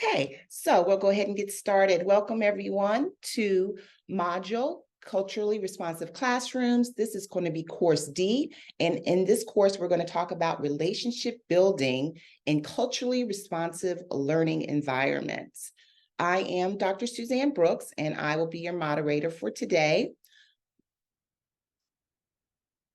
Okay, so we'll go ahead and get started. Welcome everyone to module Culturally Responsive Classrooms. This is going to be course D, and in this course, we're going to talk about relationship building in culturally responsive learning environments. I am Dr. Suzanne Brooks, and I will be your moderator for today.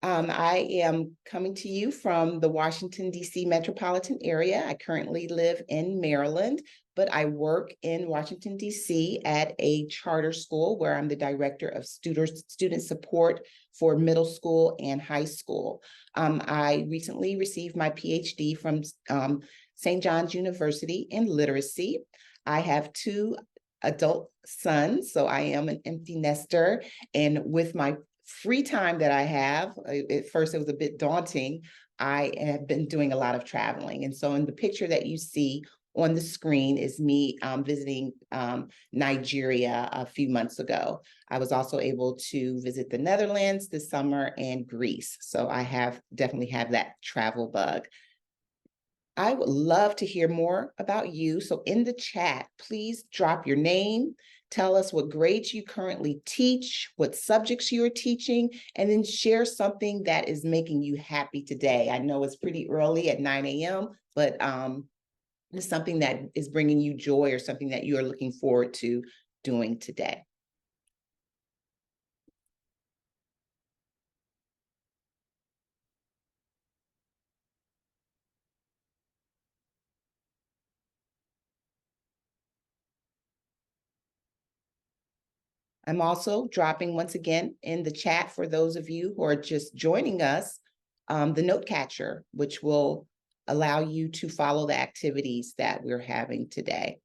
I am coming to you from the Washington, D.C. metropolitan area. I currently live in Maryland, but I work in Washington, D.C. at a charter school where I'm the director of student support for middle school and high school. I recently received my PhD from St. John's University in literacy. I have two adult sons, so I am an empty nester, and with my free time that I have, at first it was a bit daunting. I have been doing a lot of traveling. And so in the picture that you see on the screen is me visiting Nigeria a few months ago. I was also able to visit the Netherlands this summer and Greece. So I definitely have that travel bug. I would love to hear more about you. So in the chat, please drop your name, tell us what grades you currently teach, what subjects you are teaching, and then share something that is making you happy today. I know it's pretty early at 9 a.m., but it's something that is bringing you joy or something that you are looking forward to doing today. I'm also dropping once again in the chat for those of you who are just joining us, the note catcher, which will allow you to follow the activities that we're having today.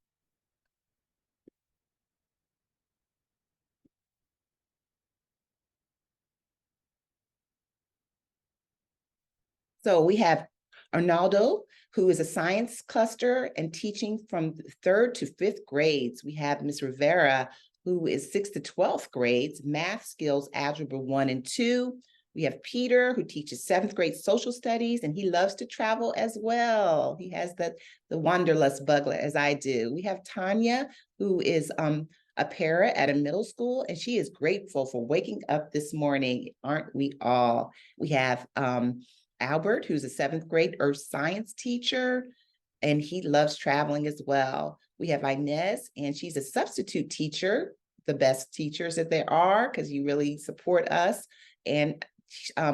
So we have Arnaldo, who is a science cluster and teaching from 3rd to 5th grades. We have Ms. Rivera, who is 6th to 12th grades, math skills, algebra 1 and 2. We have Peter, who teaches 7th grade social studies, and he loves to travel as well. He has the wanderlust bug as I do. We have Tanya, who is a para at a middle school, and she is grateful for waking up this morning. Aren't we all? We have Albert, who's a 7th grade earth science teacher, and he loves traveling as well. We have Inez, and she's a substitute teacher, the best teachers that there are, because you really support us. And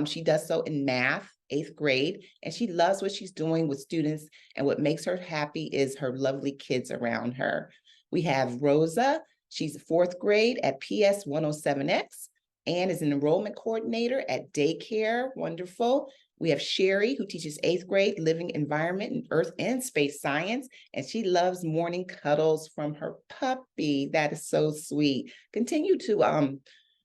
she does so in math, 8th grade, and she loves what she's doing with students. And what makes her happy is her lovely kids around her. We have Rosa. She's 4th grade at PS 107X and is an enrollment coordinator at daycare. Wonderful. We have Sherry, who teaches 8th grade living environment and earth and space science, and she loves morning cuddles from her puppy. That is so sweet. Continue to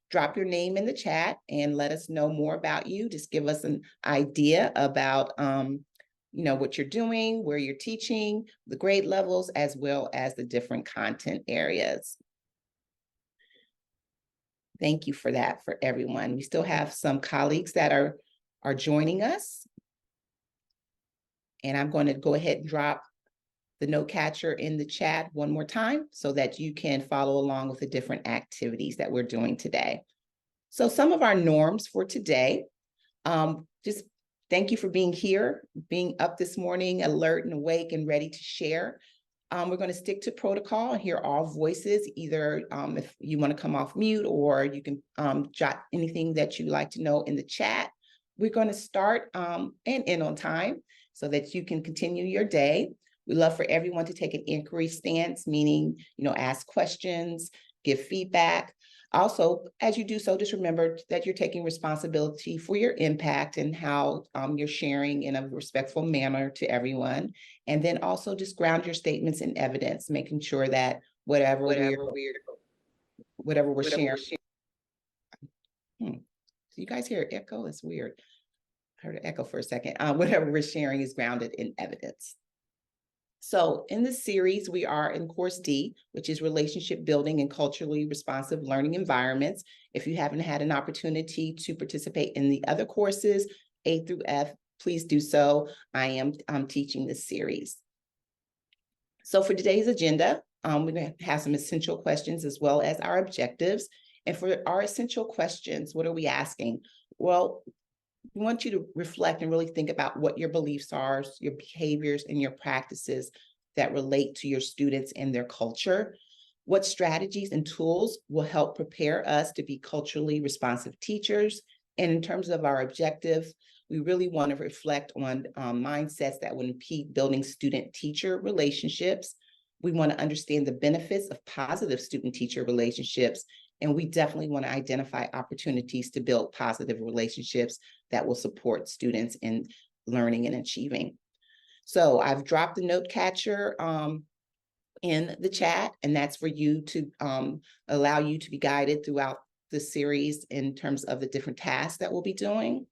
drop your name in the chat and let us know more about you. Just give us an idea about what you're doing, where you're teaching, the grade levels, as well as the different content areas. Thank you for that for everyone. We still have some colleagues that are joining us. And I'm going to go ahead and drop the note catcher in the chat one more time so that you can follow along with the different activities that we're doing today. So some of our norms for today, just thank you for being here, being up this morning, alert and awake and ready to share. We're going to stick to protocol and hear all voices, either if you want to come off mute or you can jot anything that you'd like to know in the chat. We're going to start and end on time so that you can continue your day. We love for everyone to take an inquiry stance, meaning, ask questions, give feedback. Also, as you do so, just remember that you're taking responsibility for your impact and how you're sharing in a respectful manner to everyone. And then also just ground your statements in evidence, making sure that whatever we're sharing. So you guys hear an echo? It's weird. I heard an echo for a second. Whatever we're sharing is grounded in evidence. So in this series, we are in course D, which is relationship building in culturally responsive learning environments. If you haven't had an opportunity to participate in the other courses, A through F, please do so. I am teaching this series. So for today's agenda, we're going to have some essential questions as well as our objectives. And for our essential questions, what are we asking? Well, we want you to reflect and really think about what your beliefs are, your behaviors, and your practices that relate to your students and their culture. What strategies and tools will help prepare us to be culturally responsive teachers? And in terms of our objectives, we really want to reflect on mindsets that would impede building student-teacher relationships. We want to understand the benefits of positive student-teacher relationships, and we definitely want to identify opportunities to build positive relationships that will support students in learning and achieving. So I've dropped the note catcher in the chat, and that's for you to allow you to be guided throughout the series in terms of the different tasks that we'll be doing.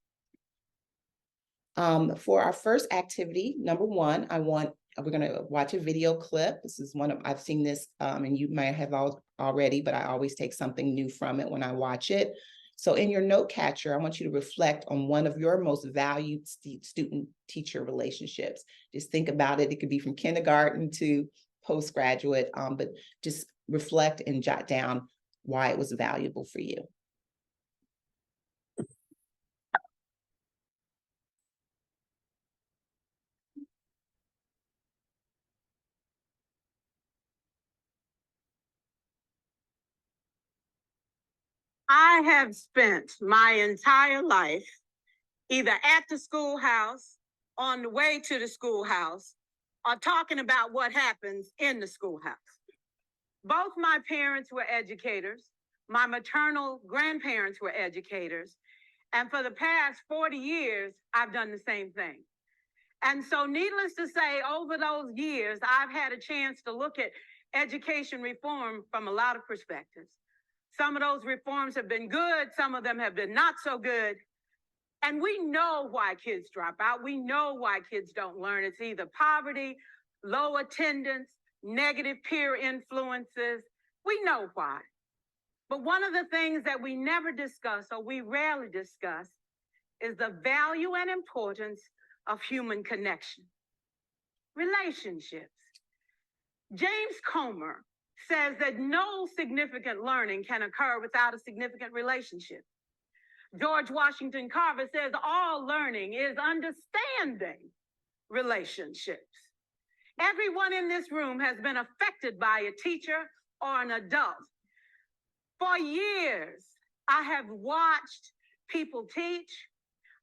For our first activity, number one, we're going to watch a video clip. This is I've seen this, and you might have already, but I always take something new from it when I watch it. So in your note catcher, I want you to reflect on one of your most valued student-teacher relationships. Just think about it. It could be from kindergarten to postgraduate, but just reflect and jot down why it was valuable for you. I have spent my entire life either at the schoolhouse, on the way to the schoolhouse, or talking about what happens in the schoolhouse. Both my parents were educators. My maternal grandparents were educators. And for the past 40 years, I've done the same thing. And so needless to say, over those years, I've had a chance to look at education reform from a lot of perspectives. Some of those reforms have been good. Some of them have been not so good. And we know why kids drop out. We know why kids don't learn. It's either poverty, low attendance, negative peer influences. We know why. But one of the things that we never discuss, or we rarely discuss, is the value and importance of human connection, relationships. James Comer says that no significant learning can occur without a significant relationship. George Washington Carver says all learning is understanding relationships. Everyone in this room has been affected by a teacher or an adult. For years, I have watched people teach.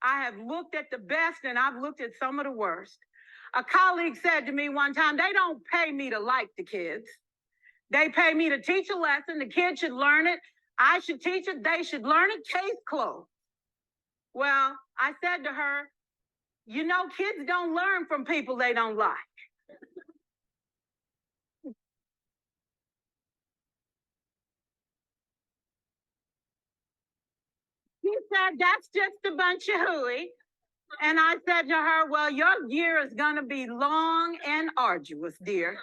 I have looked at the best and I've looked at some of the worst. A colleague said to me one time, they don't pay me to like the kids. They pay me to teach a lesson. The kids should learn it. I should teach it. They should learn it. Case closed. Well, I said to her, you know, kids don't learn from people they don't like. She said, that's just a bunch of hooey. And I said to her, well, your year is going to be long and arduous, dear.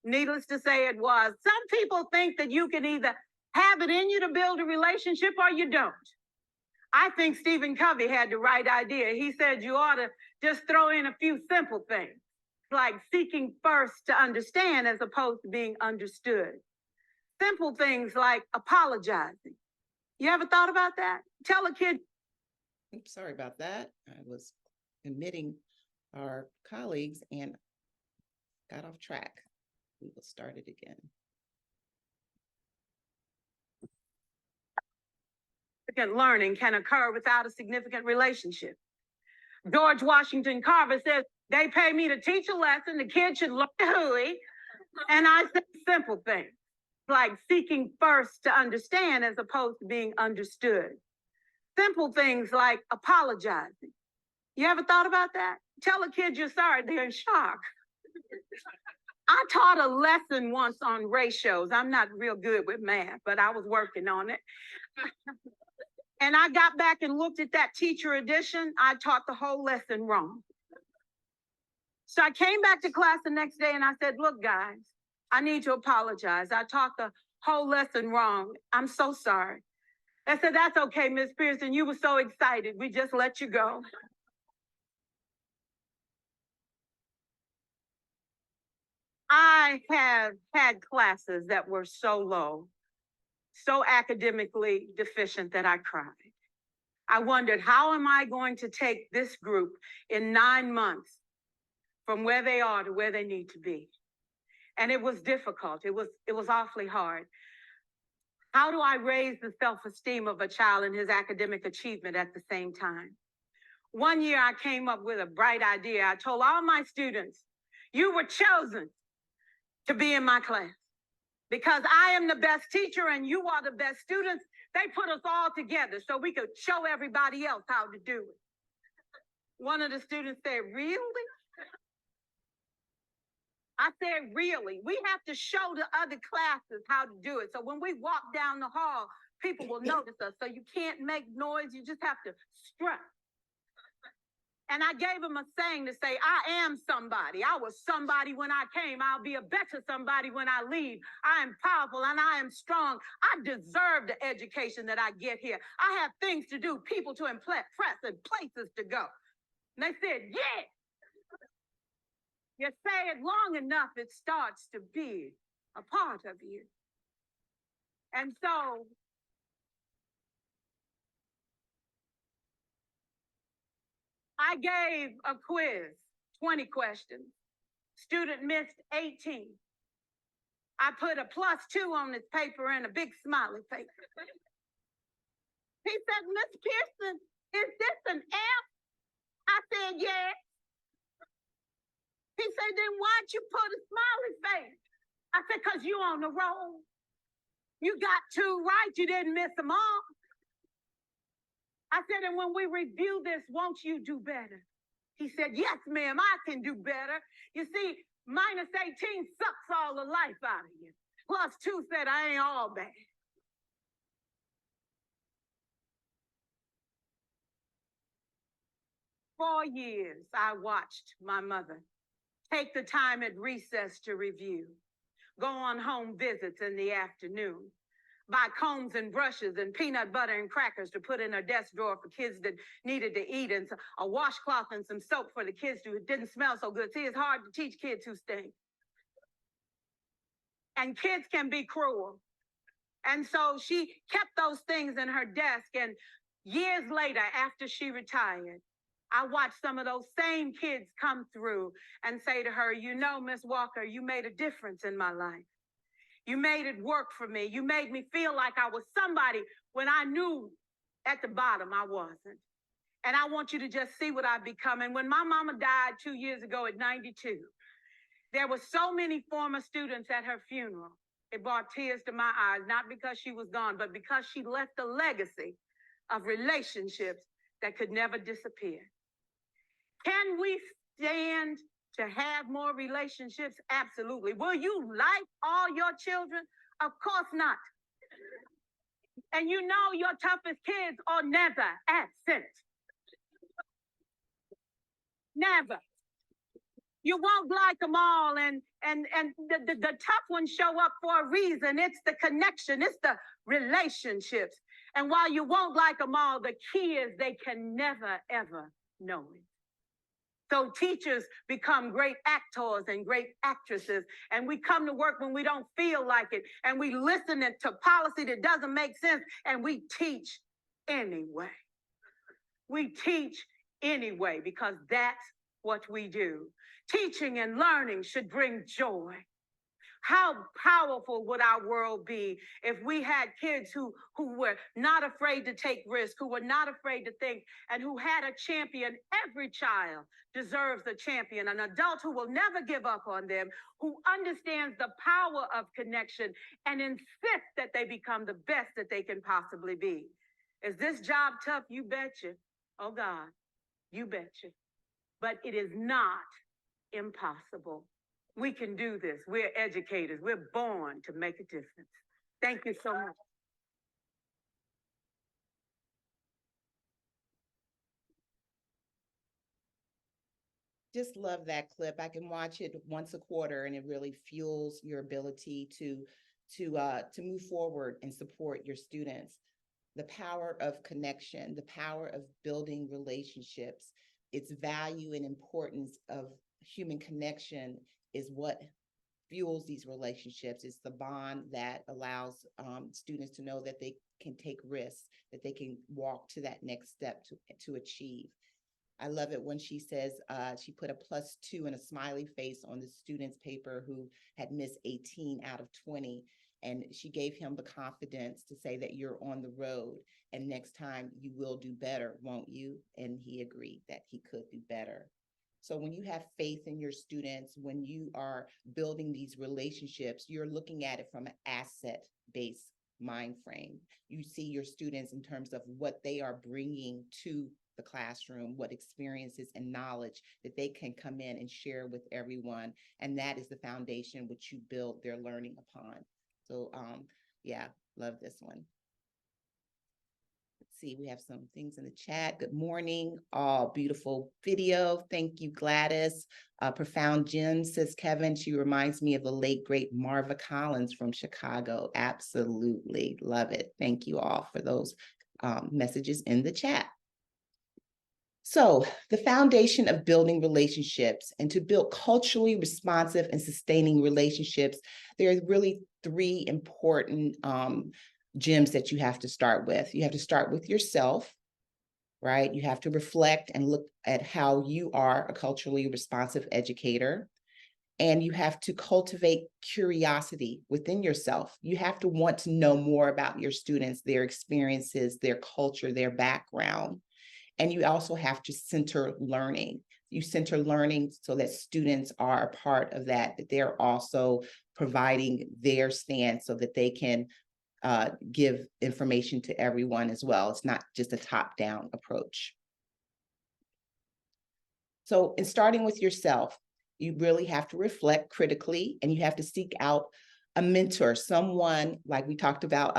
Needless to say, it was. Some people think that you can either have it in you to build a relationship or you don't. I think Stephen Covey had the right idea. He said you ought to just throw in a few simple things, like seeking first to understand as opposed to being understood. Simple things like apologizing. You ever thought about that? Tell a kid. Oops, sorry about that. I was admitting our colleagues and got off track. We will start it again. Learning can occur without a significant relationship. George Washington Carver says, they pay me to teach a lesson, the kids should learn hooey. And I said simple things, like seeking first to understand as opposed to being understood. Simple things like apologizing. You ever thought about that? Tell a kid you're sorry, they're in shock. I taught a lesson once on ratios. I'm not real good with math, but I was working on it. And I got back and looked at that teacher edition. I taught the whole lesson wrong. So I came back to class the next day and I said, look, guys, I need to apologize. I taught the whole lesson wrong. I'm so sorry. I said, that's okay, Miss Pearson. You were so excited. We just let you go. I have had classes that were so low, so academically deficient that I cried. I wondered, how am I going to take this group in 9 months from where they are to where they need to be? And it was difficult. It was awfully hard. How do I raise the self-esteem of a child and his academic achievement at the same time? One year I came up with a bright idea. I told all my students, you were chosen to be in my class because I am the best teacher and you are the best students. They put us all together so we could show everybody else how to do it. One of the students said, really? I said, really? We have to show the other classes how to do it. So when we walk down the hall, people will notice us. So you can't make noise. You just have to strut. And I gave him a saying to say, I am somebody. I was somebody when I came. I'll be a better somebody when I leave. I am powerful and I am strong. I deserve the education that I get here. I have things to do, people to impress, and places to go. And they said, yeah. You say it long enough, it starts to be a part of you. And so I gave a quiz, 20 questions. Student missed 18. I put a +2 on his paper and a big smiley face. He said, Miss Pearson, is this an F? I said, yes. He said, then why'd you put a smiley face? I said, because you on the roll. You got 2 right, you didn't miss them all. I said, and when we review this, won't you do better? He said, yes, ma'am, I can do better. You see, -18 sucks all the life out of you. +2 said, I ain't all bad. For years, I watched my mother take the time at recess to review, go on home visits in the afternoon, buy combs and brushes and peanut butter and crackers to put in her desk drawer for kids that needed to eat, and a washcloth and some soap for the kids who didn't smell so good. See, it's hard to teach kids who stink. And kids can be cruel. And so she kept those things in her desk. And years later, after she retired, I watched some of those same kids come through and say to her, you know, Miss Walker, you made a difference in my life. You made it work for me. You made me feel like I was somebody when I knew at the bottom I wasn't. And I want you to just see what I've become. And when my mama died 2 years ago at 92, there were so many former students at her funeral. It brought tears to my eyes, not because she was gone, but because she left a legacy of relationships that could never disappear. Can we stand to have more relationships? Absolutely. Will you like all your children? Of course not. And you know your toughest kids are never absent. Never. You won't like them all, and the tough ones show up for a reason. It's the connection, it's the relationships. And while you won't like them all, the key is they can never, ever know it. So teachers become great actors and great actresses, and we come to work when we don't feel like it, and we listen to policy that doesn't make sense, and we teach anyway. We teach anyway because that's what we do. Teaching and learning should bring joy. How powerful would our world be if we had kids who were not afraid to take risks, who were not afraid to think, and who had a champion? Every child deserves a champion, an adult who will never give up on them, who understands the power of connection and insists that they become the best that they can possibly be. Is this job tough? You betcha. Oh God, you betcha. But it is not impossible. We can do this. We're educators. We're born to make a difference. Thank you so much. Just love that clip. I can watch it once a quarter and it really fuels your ability to move forward and support your students. The power of connection, the power of building relationships, its value and importance of human connection is what fuels these relationships. It's the bond that allows students to know that they can take risks, that they can walk to that next step to achieve. I love it when she says she put a +2 and a smiley face on the student's paper who had missed 18 out of 20. And she gave him the confidence to say that you're on the road and next time you will do better, won't you? And he agreed that he could do better. So when you have faith in your students, when you are building these relationships, you're looking at it from an asset-based mind frame. You see your students in terms of what they are bringing to the classroom, what experiences and knowledge that they can come in and share with everyone. And that is the foundation which you build their learning upon. So yeah, love this one. Let's see, we have some things in the chat. Good morning, all beautiful video. Thank you, Gladys. Profound Gems, says Kevin. She reminds me of the late, great Marva Collins from Chicago. Absolutely, love it. Thank you all for those messages in the chat. So the foundation of building relationships and to build culturally responsive and sustaining relationships, there are really three important gems that you have to start with. You have to start with yourself, right? You have to reflect and look at how you are a culturally responsive educator. And you have to cultivate curiosity within yourself. You have to want to know more about your students, their experiences, their culture, their background. And you also have to center learning. You center learning so that students are a part of that they're also providing their stance so that they can give information to everyone as well. It's not just a top-down approach. So in starting with yourself, you really have to reflect critically and you have to seek out a mentor, someone like we talked about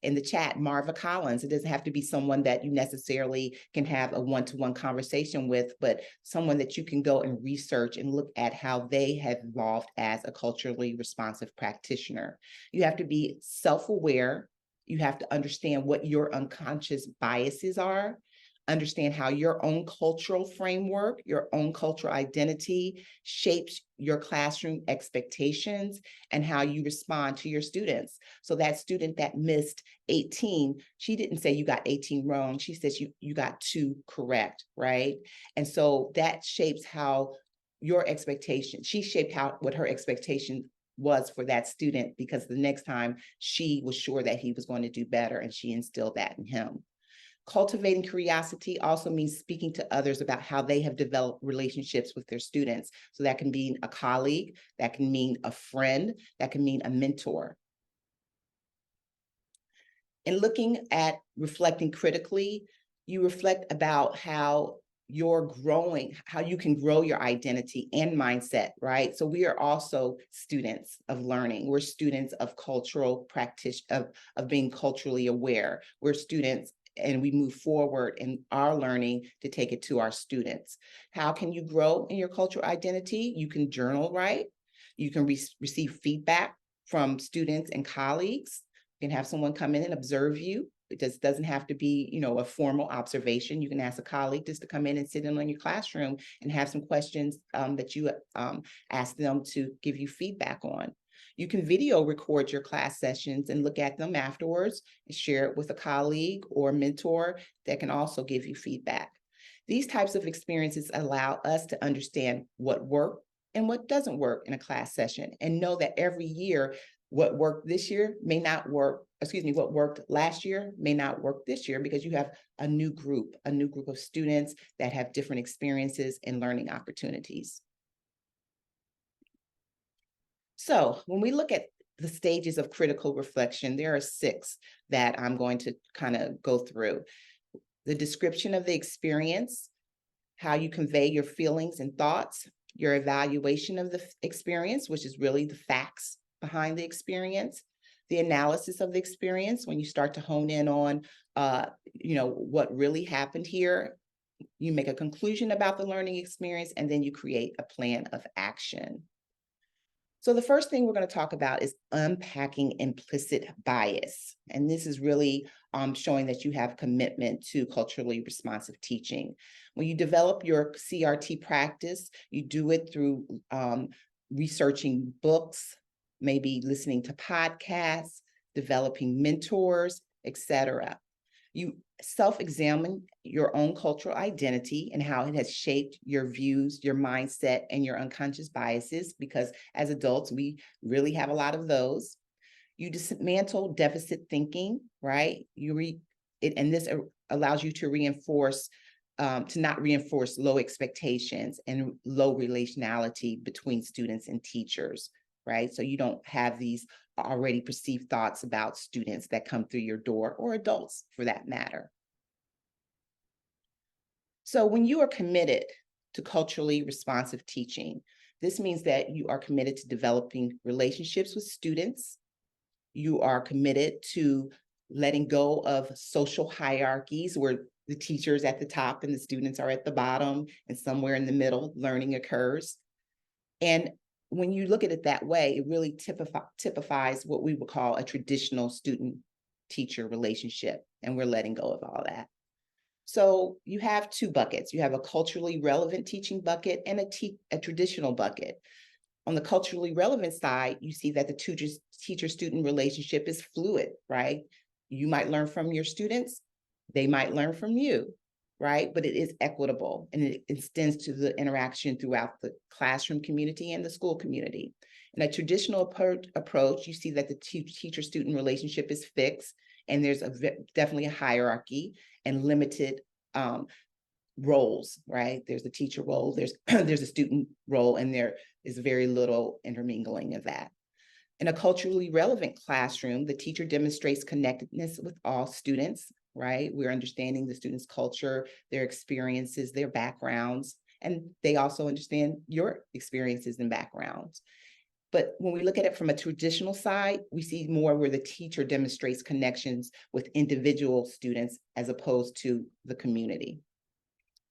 in the chat, Marva Collins. It doesn't have to be someone that you necessarily can have a one-to-one conversation with, but someone that you can go and research and look at how they have evolved as a culturally responsive practitioner. You have to be self-aware. You have to understand what your unconscious biases are, understand how your own cultural framework, your own cultural identity shapes your classroom expectations and how you respond to your students. So that student that missed 18, she didn't say you got 18 wrong. She says you got 2 correct, right? And so that shapes how your expectation, she shaped what her expectation was for that student, because the next time she was sure that he was going to do better and she instilled that in him. Cultivating curiosity also means speaking to others about how they have developed relationships with their students. So that can mean a colleague, that can mean a friend, that can mean a mentor. In looking at reflecting critically, you reflect about how you're growing, how you can grow your identity and mindset, right? So we are also students of learning. We're students of cultural practice, of being culturally aware. We're students and we move forward in our learning to take it to our students. How can you grow in your cultural identity? You can journal write. You can receive feedback from students and colleagues. You can have someone come in and observe you. It just doesn't have to be, a formal observation. You can ask a colleague just to come in and sit in your classroom and have some questions that you ask them to give you feedback on. You can video record your class sessions and look at them afterwards and share it with a colleague or mentor that can also give you feedback. These types of experiences allow us to understand what worked and what doesn't work in a class session, and know that every year, what worked this year may not work, what worked last year may not work this year, because you have a new group of students that have different experiences and learning opportunities. So when we look at the stages of critical reflection, there are 6 that I'm going to kind of go through. The description of the experience, how you convey your feelings and thoughts, your evaluation of the experience, which is really the facts behind the experience, the analysis of the experience, when you start to hone in on, what really happened here. You make a conclusion about the learning experience, and then you create a plan of action. So the first thing we're going to talk about is unpacking implicit bias. And this is really showing that you have commitment to culturally responsive teaching. When you develop your CRT practice, you do it through researching books, maybe listening to podcasts, developing mentors, etc. You self-examine your own cultural identity and how it has shaped your views, your mindset, and your unconscious biases, because as adults, we really have a lot of those. You dismantle deficit thinking, right? And this allows you to reinforce, to not reinforce low expectations and low relationality between students and teachers, right? So you don't have these already perceived thoughts about students that come through your door, or adults for that matter. So when you are committed to culturally responsive teaching, this means that you are committed to developing relationships with students. You are committed to letting go of social hierarchies where the teacher's at the top and the students are at the bottom, and somewhere in the middle, learning occurs. And when you look at it that way, it really typifies what we would call a traditional student-teacher relationship, and we're letting go of all that. So you have two buckets. You have a culturally relevant teaching bucket and a traditional bucket. On the culturally relevant side, you see that the teacher-student relationship is fluid, right? You might learn from your students, they might learn from you, right? But it is equitable, and it extends to the interaction throughout the classroom community and the school community. In a traditional approach, you see that the teacher-student relationship is fixed, and there's definitely a hierarchy and limited roles, right? There's a teacher role, there's there's a student role, and there is very little intermingling of that. In a culturally relevant classroom, the teacher demonstrates connectedness with all students, right? We're understanding the students' culture, their experiences, their backgrounds, and they also understand your experiences and backgrounds. But when we look at it from a traditional side, we see more where the teacher demonstrates connections with individual students as opposed to the community.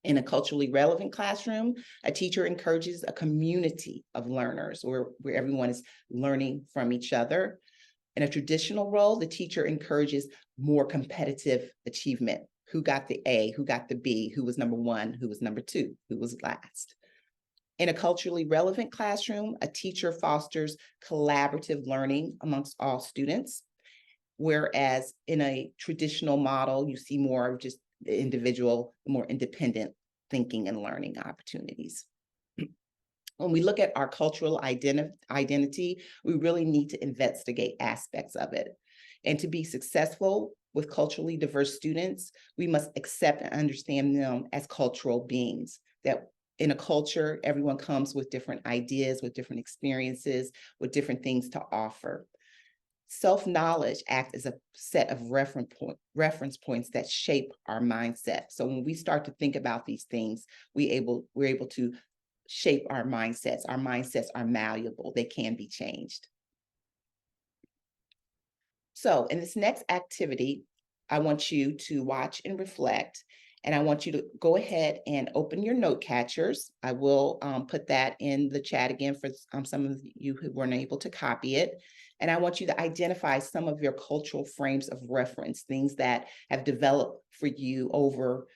In a culturally relevant classroom, a teacher encourages a community of learners where everyone is learning from each other. In a traditional role, the teacher encourages more competitive achievement. Who got the A, who got the B, who was number one, who was number two, who was last. In a culturally relevant classroom, a teacher fosters collaborative learning amongst all students, whereas in a traditional model, you see more of just the individual, more independent thinking and learning opportunities. When we look at our cultural identity, we really need to investigate aspects of it. And to be successful with culturally diverse students, we must accept and understand them as cultural beings, that in a culture, everyone comes with different ideas, with different experiences, with different things to offer. Self-knowledge acts as a set of reference points that shape our mindset. So when we start to think about these things, we're able to shape our mindsets. Our mindsets are malleable. They can be changed. So in this next activity, I want you to watch and reflect, and I want you to go ahead and open your note catchers. I will put that in the chat again for some of you who weren't able to copy it. And I want you to identify some of your cultural frames of reference, things that have developed for you over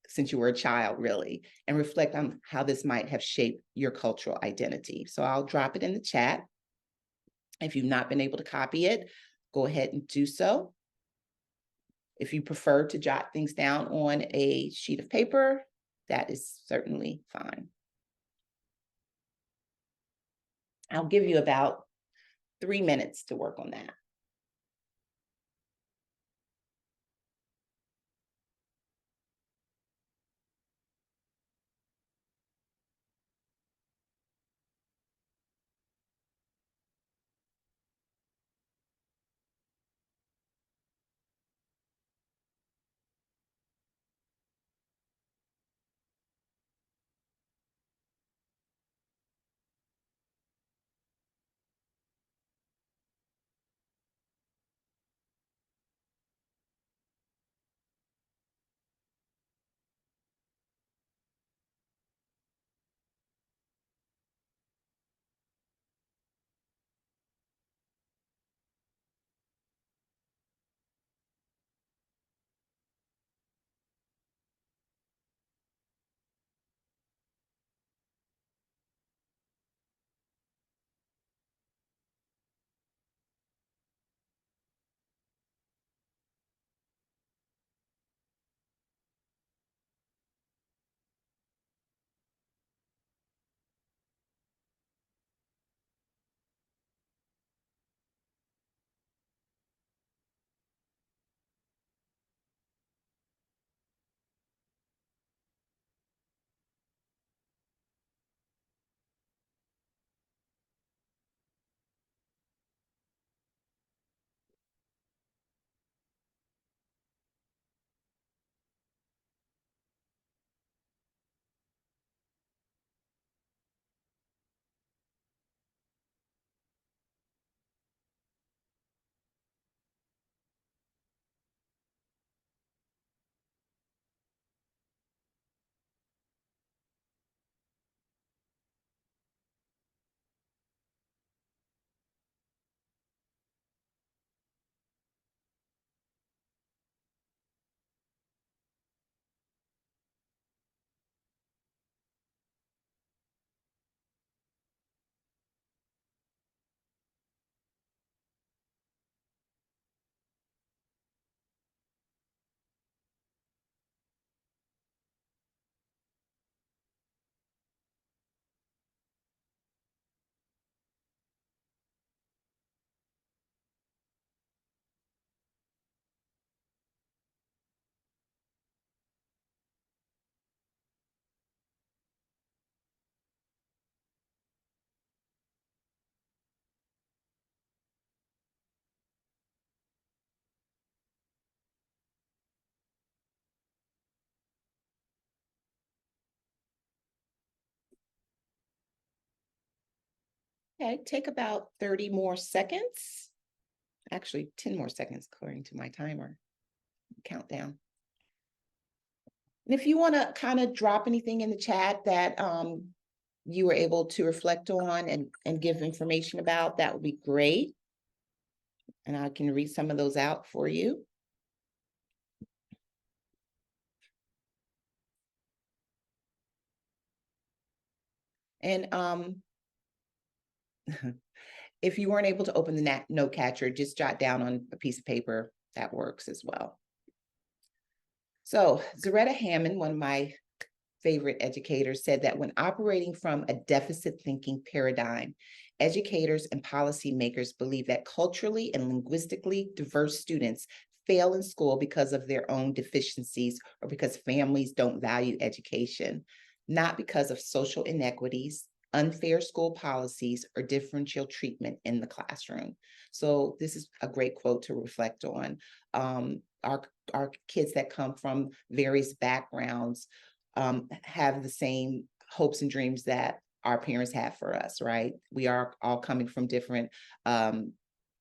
since you were a child, really, and reflect on how this might have shaped your cultural identity. So I'll drop it in the chat. If you've not been able to copy it, go ahead and do so. If you prefer to jot things down on a sheet of paper, that is certainly fine. I'll give you about 3 minutes to work on that. Okay, take about 30 more seconds. Actually, 10 more seconds according to my timer countdown. And if you want to kind of drop anything in the chat that you were able to reflect on and give information about, that would be great. And I can read some of those out for you. And if you weren't able to open the note catcher, just jot down on a piece of paper. That works as well. So Zaretta Hammond, one of my favorite educators, said that when operating from a deficit thinking paradigm, educators and policymakers believe that culturally and linguistically diverse students fail in school because of their own deficiencies or because families don't value education, not because of social inequities, unfair school policies, or differential treatment in the classroom. So this is a great quote to reflect on. Our kids that come from various backgrounds have the same hopes and dreams that our parents have for us, right? We are all coming from different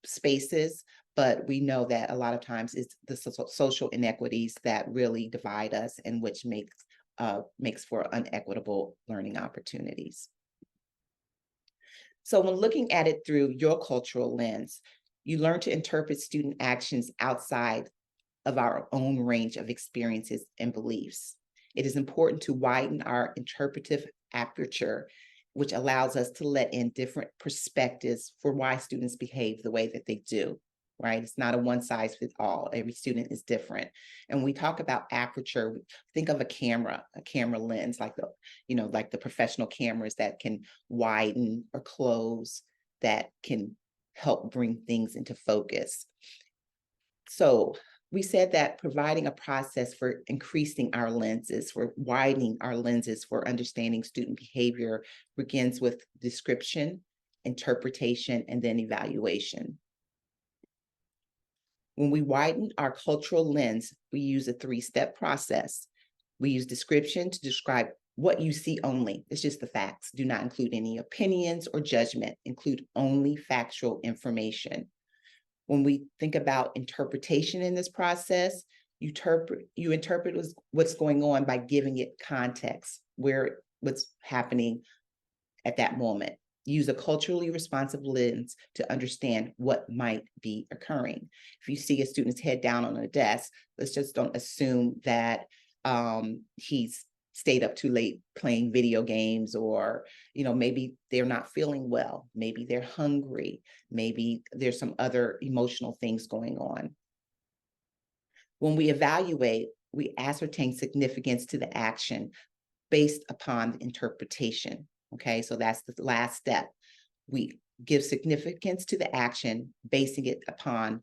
spaces, but we know that a lot of times it's the social inequities that really divide us and which makes for unequitable learning opportunities. So when looking at it through your cultural lens, you learn to interpret student actions outside of our own range of experiences and beliefs. It is important to widen our interpretive aperture, which allows us to let in different perspectives for why students behave the way that they do, right? It's not a one size fits all. Every student is different. And when we talk about aperture, think of a camera lens, like the professional cameras that can widen or close, that can help bring things into focus. So we said that providing a process for increasing our lenses, for widening our lenses for understanding student behavior begins with description, interpretation, and then evaluation. When we widen our cultural lens, we use a three-step process. We use description to describe what you see only. It's just the facts. Do not include any opinions or judgment. Include only factual information. When we think about interpretation in this process, you interpret what's going on by giving it context, what's happening at that moment. Use a culturally responsive lens to understand what might be occurring. If you see a student's head down on a desk, let's just don't assume that he's stayed up too late playing video games, or maybe they're not feeling well, maybe they're hungry, maybe there's some other emotional things going on. When we evaluate, we ascertain significance to the action based upon the interpretation. Okay, so that's the last step. We give significance to the action, basing it upon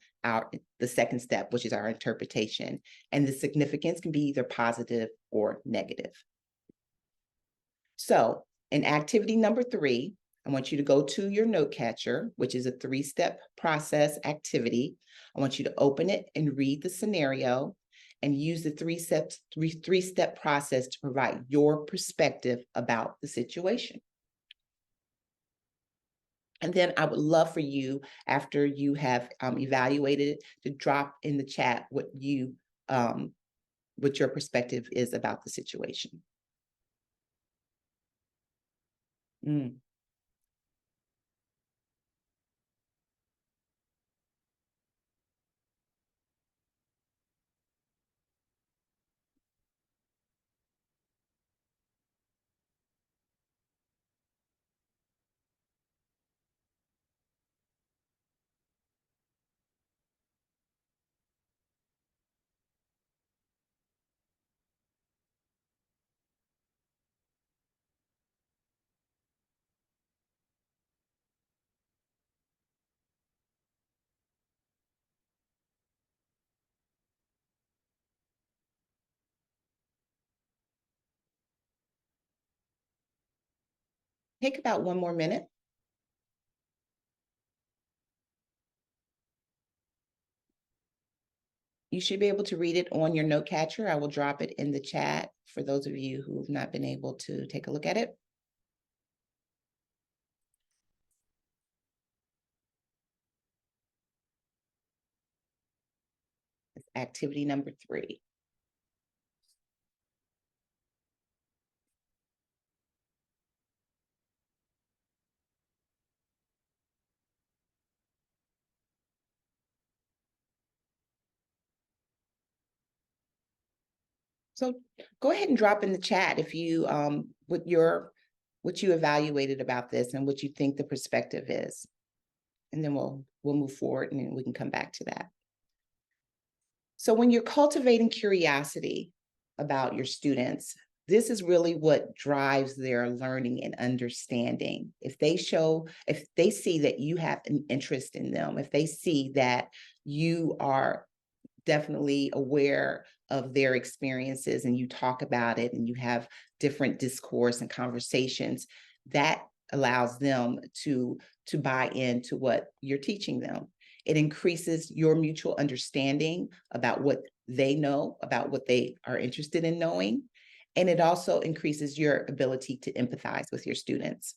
the second step, which is our interpretation. And the significance can be either positive or negative. So in activity number 3, I want you to go to your note catcher, which is a 3-step process activity. I want you to open it and read the scenario and use the three-step process to provide your perspective about the situation. And then I would love for you, after you have evaluated it, to drop in the chat what your perspective is about the situation. Take about 1 more minute. You should be able to read it on your note catcher. I will drop it in the chat for those of you who have not been able to take a look at it. activity number 3. So go ahead and drop in the chat if you what you evaluated about this and what you think the perspective is. And then we'll move forward and we can come back to that. So when you're cultivating curiosity about your students, this is really what drives their learning and understanding. If they see that you have an interest in them, if they see that you are definitely aware of their experiences and you talk about it and you have different discourse and conversations, that allows them to buy into what you're teaching them. It increases your mutual understanding about what they know, about what they are interested in knowing. And it also increases your ability to empathize with your students.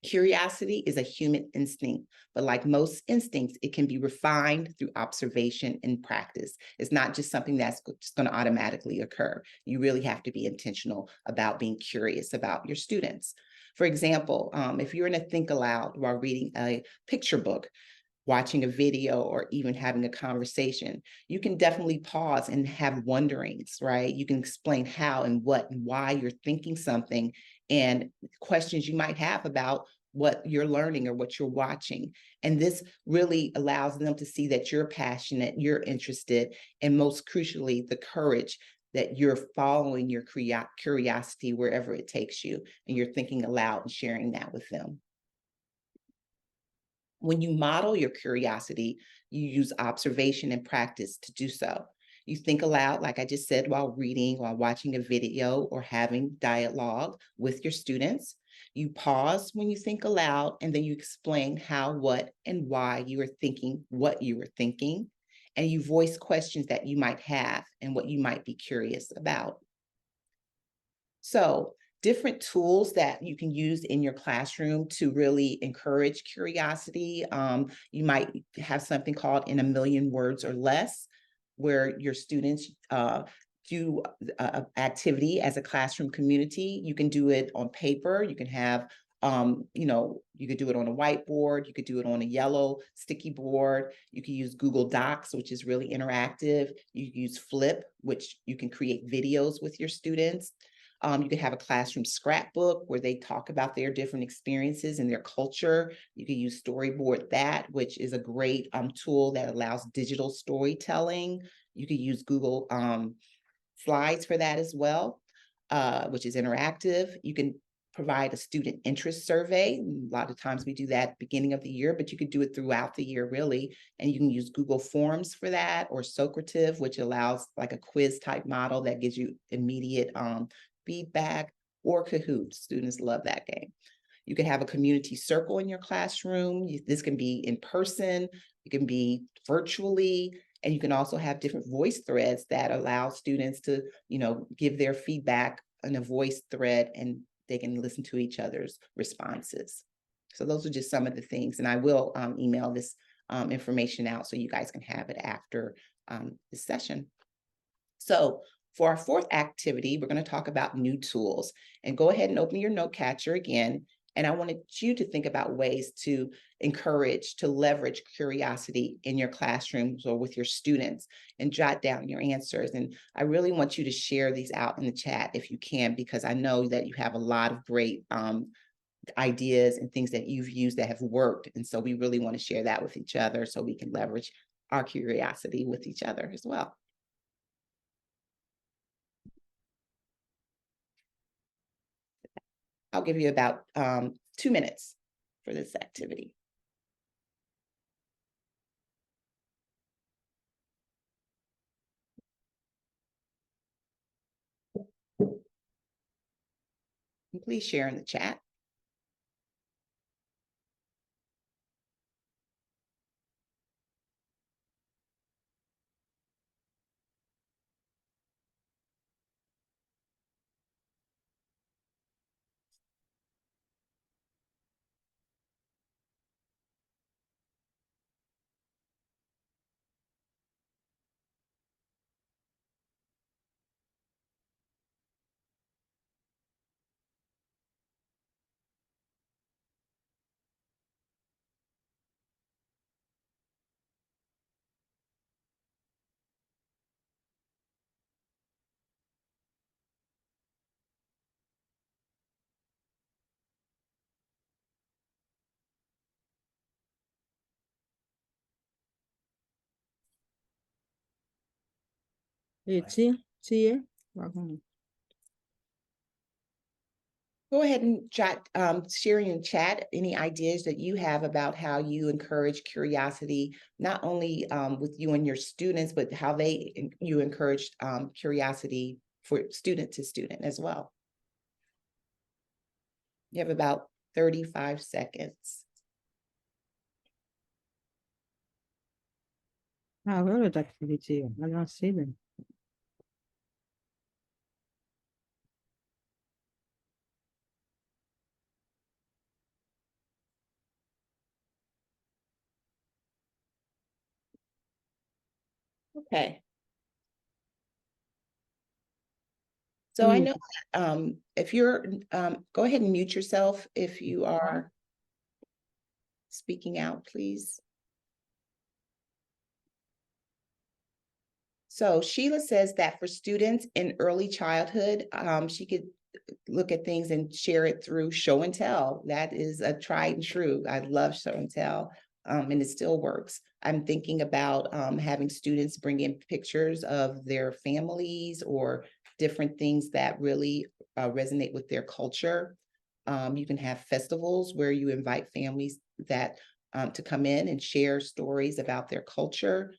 Curiosity is a human instinct, but like most instincts, it can be refined through observation and practice. It's not just something that's just going to automatically occur. You really have to be intentional about being curious about your students. For example, if you're in a think aloud while reading a picture book, watching a video, or even having a conversation, you can definitely pause and have wonderings, right? You can explain how and what and why you're thinking something and questions you might have about what you're learning or what you're watching. And this really allows them to see that you're passionate, you're interested, and most crucially, the courage that you're following your curiosity wherever it takes you, and you're thinking aloud and sharing that with them. When you model your curiosity, you use observation and practice to do so. You think aloud, like I just said, while reading, while watching a video, or having dialogue with your students. You pause when you think aloud, and then you explain how, what, and why you are thinking what you were thinking. And you voice questions that you might have and what you might be curious about. So different tools that you can use in your classroom to really encourage curiosity. You might have something called In a Million Words or Less, where your students do activity as a classroom community. You can do it on paper. You can have, you could do it on a whiteboard. You could do it on a yellow sticky board. You can use Google Docs, which is really interactive. You use Flip, which you can create videos with your students. You could have a classroom scrapbook where they talk about their different experiences and their culture. You could use Storyboard That, which is a great tool that allows digital storytelling. You could use Google Slides for that as well, which is interactive. You can provide a student interest survey. A lot of times we do that at the beginning of the year, but you could do it throughout the year, really. And you can use Google Forms for that, or Socrative, which allows like a quiz type model that gives you immediate feedback, or Kahoot. Students love that game. You can have a community circle in your classroom. This can be in person, it can be virtually, and you can also have different voice threads that allow students to, give their feedback in a voice thread, and they can listen to each other's responses. So those are just some of the things, and I will email this information out so you guys can have it after this session. So for our fourth activity, we're going to talk about new tools. And go ahead and open your note catcher again. And I wanted you to think about ways to encourage, to leverage curiosity in your classrooms or with your students, and jot down your answers. And I really want you to share these out in the chat if you can, because I know that you have a lot of great ideas and things that you've used that have worked. And so we really want to share that with each other so we can leverage our curiosity with each other as well. I'll give you about 2 minutes for this activity. And please share in the chat. Tia, welcome. Go ahead and jot, share in chat any ideas that you have about how you encourage curiosity, not only with you and your students, but how you encourage curiosity for student to student as well. You have about 35 seconds. Where is activity? I don't see them. Okay. So I know if you're, go ahead and mute yourself if you are speaking out, please. So Sheila says that for students in early childhood, she could look at things and share it through show and tell. That is a tried and true. I love show and tell, and it still works. I'm thinking about having students bring in pictures of their families or different things that really resonate with their culture. You can have festivals where you invite families that to come in and share stories about their culture.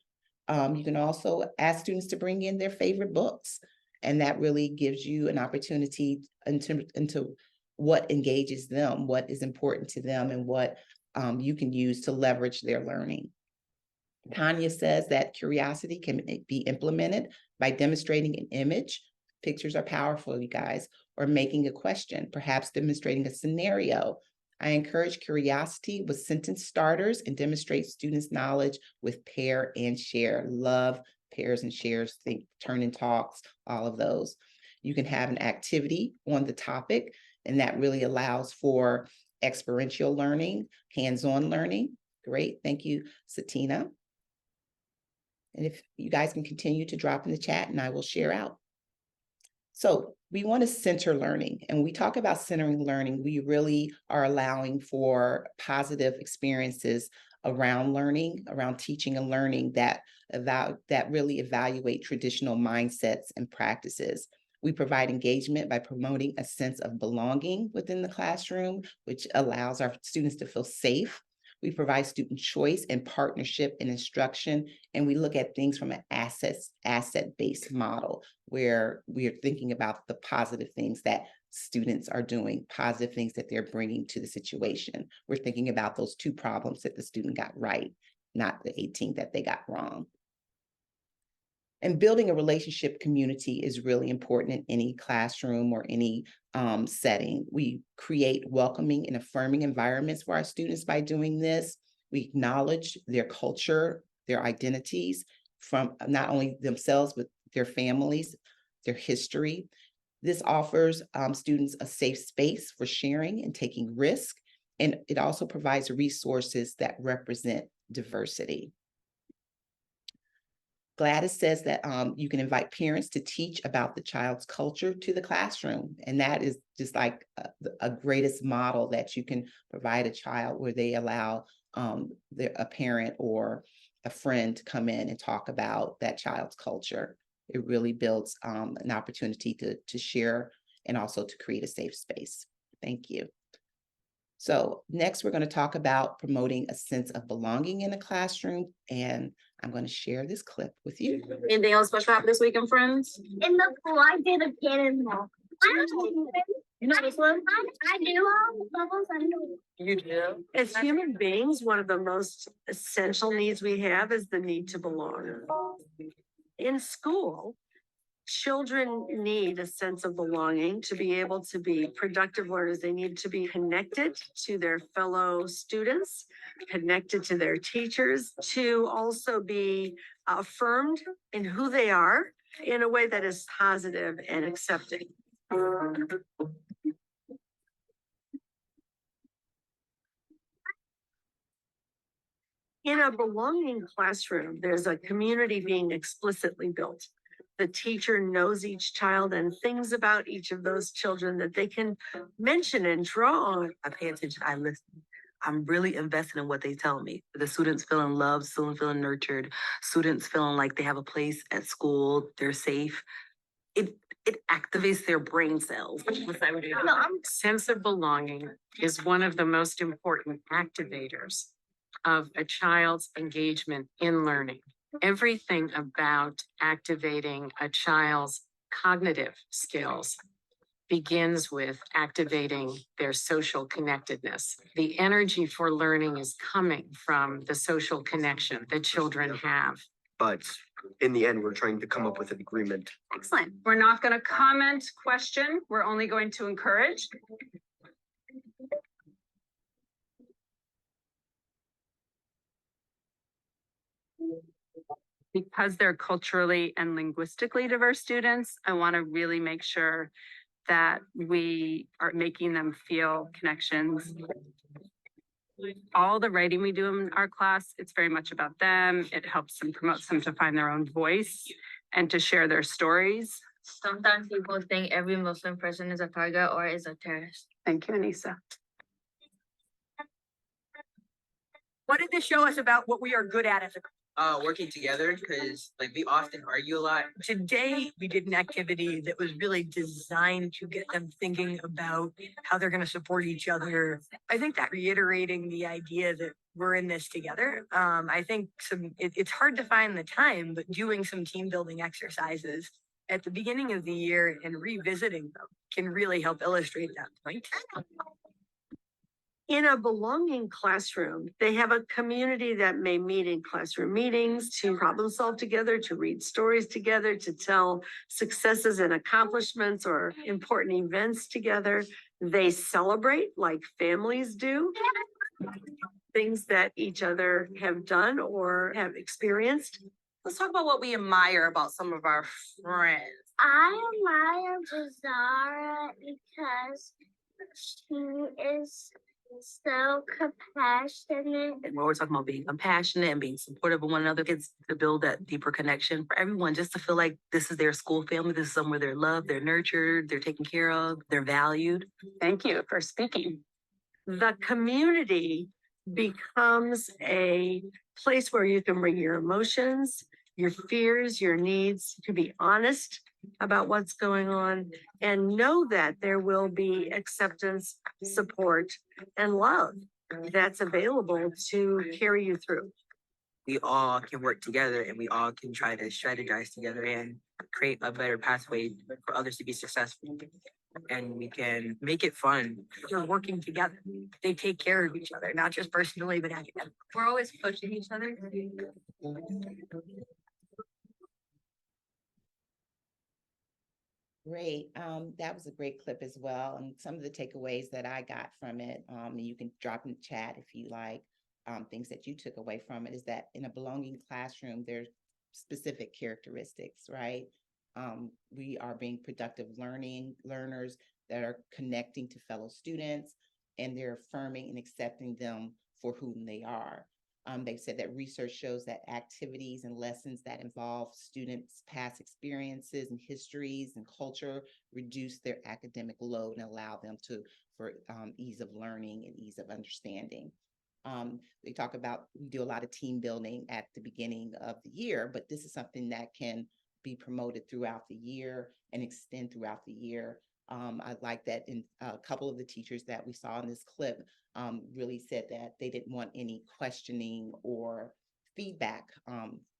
You can also ask students to bring in their favorite books, and that really gives you an opportunity into what engages them, what is important to them, and what you can use to leverage their learning. Tanya says that curiosity can be implemented by demonstrating an image. Pictures are powerful, you guys, or making a question, perhaps demonstrating a scenario. I encourage curiosity with sentence starters and demonstrate students' knowledge with pair and share. Love pairs and shares, think turn and talks, all of those. You can have an activity on the topic, and that really allows for experiential learning, hands-on learning. Great, thank you, Satina. And if you guys can continue to drop in the chat and I will share out. So we want to center learning, and when we talk about centering learning, we really are allowing for positive experiences around learning, around teaching and learning that really evaluate traditional mindsets and practices. We provide engagement by promoting a sense of belonging within the classroom, which allows our students to feel safe. We provide student choice and partnership in instruction, and we look at things from an asset-based model where we are thinking about the positive things that students are doing, positive things that they're bringing to the situation. We're thinking about those 2 problems that the student got right, not the 18 that they got wrong. And building a relationship community is really important in any classroom or any setting. We create welcoming and affirming environments for our students by doing this. We acknowledge their culture, their identities from not only themselves, but their families, their history. This offers students a safe space for sharing and taking risk. And it also provides resources that represent diversity. Gladys says that you can invite parents to teach about the child's culture to the classroom. And that is just like a greatest model that you can provide a child, where they allow a parent or a friend to come in and talk about that child's culture. It really builds an opportunity to share and also to create a safe space. Thank you. So next, we're going to talk about promoting a sense of belonging in a classroom, and I'm going to share this clip with you. Anything else special happened this weekend, friends? In the pool, I did a cannonball. You know this one? I do. Bubbles, I do. You do. As human beings, one of the most essential needs we have is the need to belong. In school, children need a sense of belonging to be able to be productive learners. They need to be connected to their fellow students, connected to their teachers, to also be affirmed in who they are in a way that is positive and accepting. In a belonging classroom, there's a community being explicitly built. The teacher knows each child and things about each of those children that they can mention and draw on. I pay attention, I listen. I'm really invested in what they tell me. The students feeling loved, students feeling nurtured, students feeling like they have a place at school, they're safe. It activates their brain cells. Sense of belonging is one of the most important activators of a child's engagement in learning. Everything about activating a child's cognitive skills begins with activating their social connectedness. The energy for learning is coming from the social connection that children have. But in the end, we're trying to come up with an agreement. Excellent. We're not going to comment, question. We're only going to encourage. Because they're culturally and linguistically diverse students, I want to really make sure that we are making them feel connections. All the writing we do in our class, it's very much about them. It helps them, promotes them to find their own voice and to share their stories. Sometimes people think every Muslim person is a target or is a terrorist. Thank you, Anissa. What did this show us about what we are good at as a working together, because like we often argue a lot. Today, we did an activity that was really designed to get them thinking about how they're going to support each other. I think that reiterating the idea that we're in this together. I think it's hard to find the time, but doing some team building exercises at the beginning of the year and revisiting them can really help illustrate that point. In a belonging classroom, they have a community that may meet in classroom meetings to problem solve together, to read stories together, to tell successes and accomplishments or important events together. They celebrate like families do, things that each other have done or have experienced. Let's talk about what we admire about some of our friends. I admire Zara because she is so compassionate. And when we're talking about being compassionate and being supportive of one another, it's to build that deeper connection for everyone, just to feel like this is their school family. This is somewhere they're loved, they're nurtured, they're taken care of, they're valued. Thank you for speaking. The community becomes a place where you can bring your emotions, your fears, your needs, to be honest about what's going on and know that there will be acceptance, support, and love that's available to carry you through. We all can work together and we all can try to strategize together and create a better pathway for others to be successful. And we can make it fun. We're working together. They take care of each other, not just personally, but academically. We're always pushing each other. Great. That was a great clip as well. And some of the takeaways that I got from it, and you can drop in the chat if you like, things that you took away from it, is that in a belonging classroom, there's specific characteristics, right? We are being productive learners that are connecting to fellow students, and they're affirming and accepting them for who they are. They said that research shows that activities and lessons that involve students' past experiences and histories and culture reduce their academic load and allow them for ease of learning and ease of understanding. They talk about, we do a lot of team building at the beginning of the year, but this is something that can be promoted throughout the year and extend throughout the year. I like that in a couple of the teachers that we saw in this clip really said that they didn't want any questioning or feedback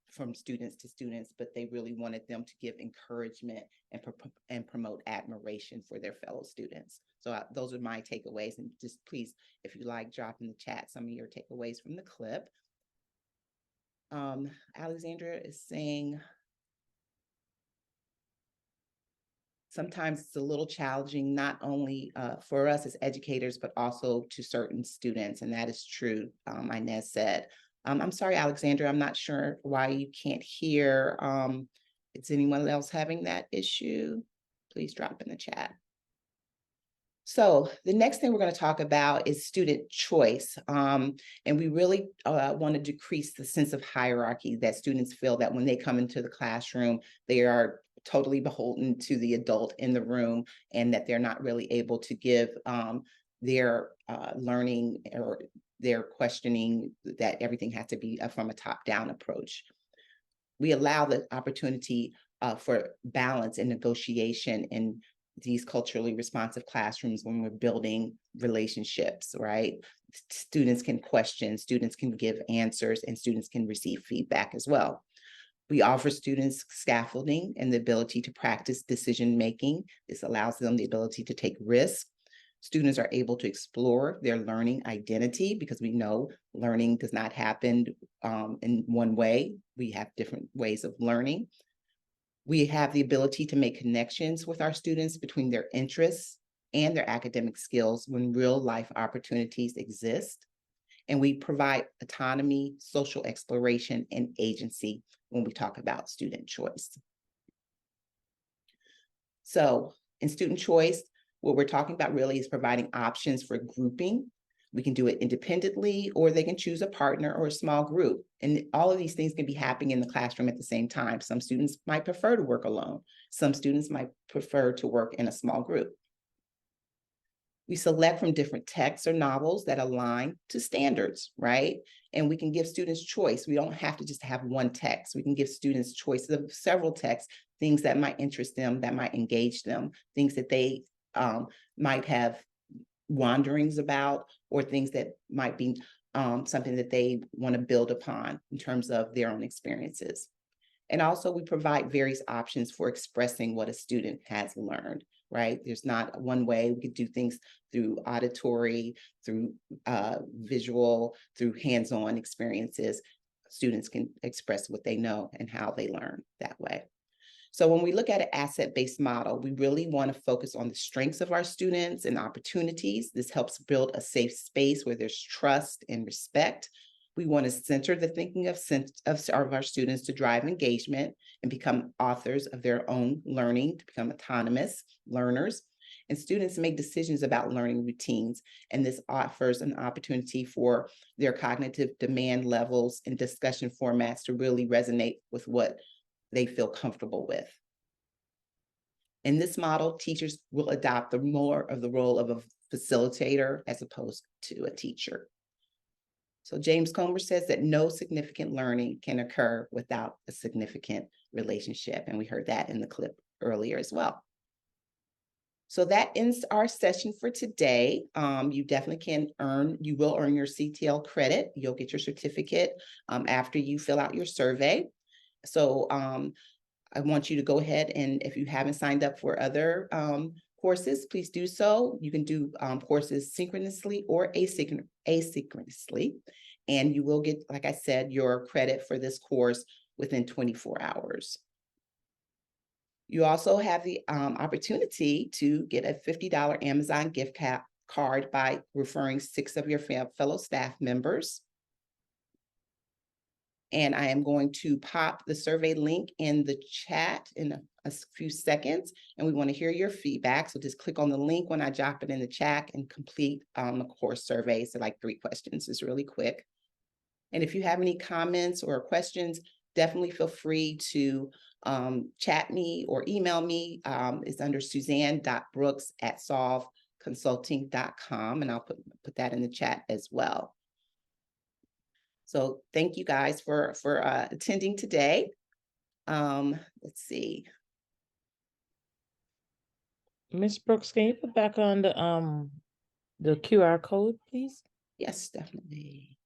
from students to students, but they really wanted them to give encouragement and promote admiration for their fellow students. So those are my takeaways. And just please, if you like, drop in the chat some of your takeaways from the clip. Alexandra is saying, sometimes it's a little challenging, not only for us as educators, but also to certain students. And that is true, Inez said. I'm sorry, Alexandra, I'm not sure why you can't hear. Is anyone else having that issue? Please drop in the chat. So the next thing we're going to talk about is student choice. And we really want to decrease the sense of hierarchy that students feel that when they come into the classroom, they are totally beholden to the adult in the room, and that they're not really able to give their learning or they're questioning that everything has to be from a top-down approach. We allow the opportunity for balance and negotiation in these culturally responsive classrooms when we're building relationships, right? Students can question, students can give answers, and students can receive feedback as well. We offer students scaffolding and the ability to practice decision-making. This allows them the ability to take risks. Students are able to explore their learning identity because we know learning does not happen in one way. We have different ways of learning. We have the ability to make connections with our students between their interests and their academic skills when real life opportunities exist. And we provide autonomy, social exploration, and agency when we talk about student choice. So in student choice, what we're talking about really is providing options for grouping. We can do it independently, or they can choose a partner or a small group. And all of these things can be happening in the classroom at the same time. Some students might prefer to work alone. Some students might prefer to work in a small group. We select from different texts or novels that align to standards, right? And we can give students choice. We don't have to just have one text. We can give students choices of several texts, things that might interest them, that might engage them, things that they might have wanderings about, or things that might be something that they want to build upon in terms of their own experiences. And also we provide various options for expressing what a student has learned, right? There's not one way. We could do things through auditory, through visual, through hands-on experiences. Students can express what they know and how they learn that way. So when we look at an asset-based model, we really want to focus on the strengths of our students and opportunities. This helps build a safe space where there's trust and respect. We want to center the thinking of our students to drive engagement and become authors of their own learning, to become autonomous learners. And students make decisions about learning routines, and this offers an opportunity for their cognitive demand levels and discussion formats to really resonate with what they feel comfortable with. In this model, teachers will adopt more of the role of a facilitator as opposed to a teacher. So James Comer says that no significant learning can occur without a significant relationship. And we heard that in the clip earlier as well. So that ends our session for today. You definitely you will earn your CTL credit. You'll get your certificate after you fill out your survey. So I want you to go ahead, and if you haven't signed up for other courses, please do so. You can do courses synchronously or asynchronously, and you will get, like I said, your credit for this course within 24 hours. You also have the opportunity to get a $50 Amazon gift card by referring 6 of your fellow staff members. And I am going to pop the survey link in the chat in a few seconds, and we want to hear your feedback. So just click on the link when I drop it in the chat and complete the course survey. So like 3 questions, it's really quick. And if you have any comments or questions, definitely feel free to chat me or email me. It's under suzanne.brooks@solveconsulting.com, and I'll put that in the chat as well. So thank you guys for attending today. Let's see. Ms. Brooks, can you put back on the QR code, please? Yes, definitely.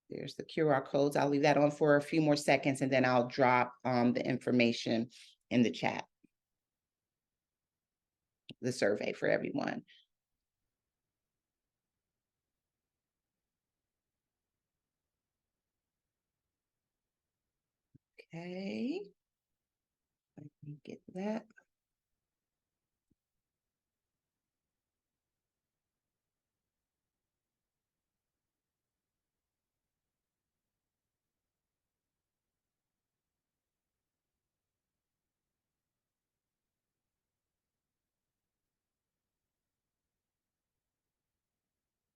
There's the QR codes. I'll leave that on for a few more seconds, and then I'll drop the information in the chat. The survey for everyone. Okay. Let me get that.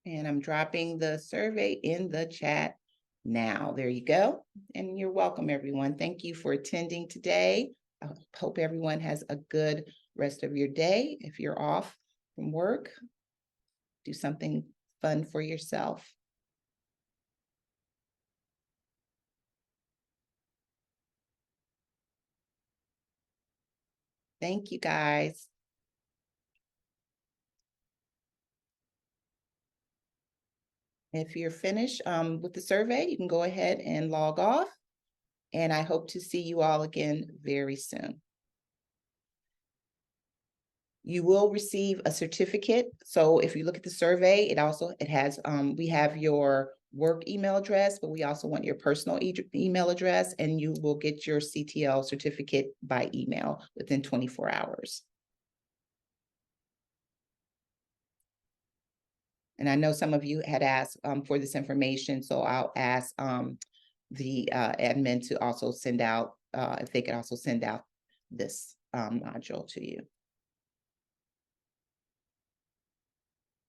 And I'm dropping the survey in the chat now. There you go. And you're welcome, everyone. Thank you for attending today. I hope everyone has a good rest of your day if you're off from work. Do something fun for yourself. Thank you, guys. If you're finished with the survey, you can go ahead and log off. And I hope to see you all again very soon. You will receive a certificate. So if you look at the survey, it has, we have your work email address, but we also want your personal email address, and you will get your CTL certificate by email within 24 hours. And I know some of you had asked for this information, so I'll ask the admin to also send out, if they could also send out this module to you.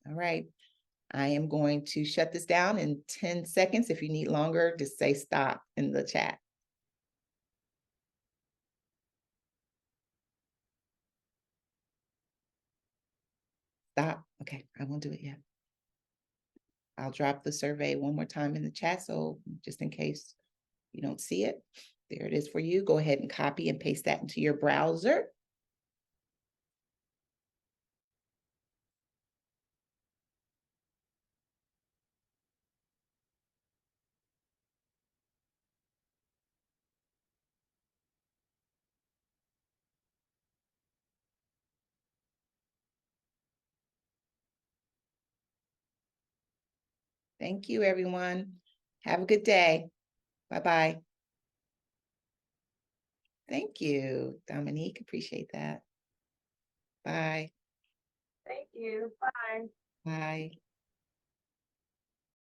All right, I am going to shut this down in 10 seconds. If you need longer, just say stop in the chat. Stop. Okay, I won't do it yet. I'll drop the survey one more time in the chat, so just in case you don't see it, there it is for you. Go ahead and copy and paste that into your browser. Thank you, everyone. Have a good day. Bye-bye. Thank you, Dominique. Appreciate that. Bye. Thank you. Bye. Bye.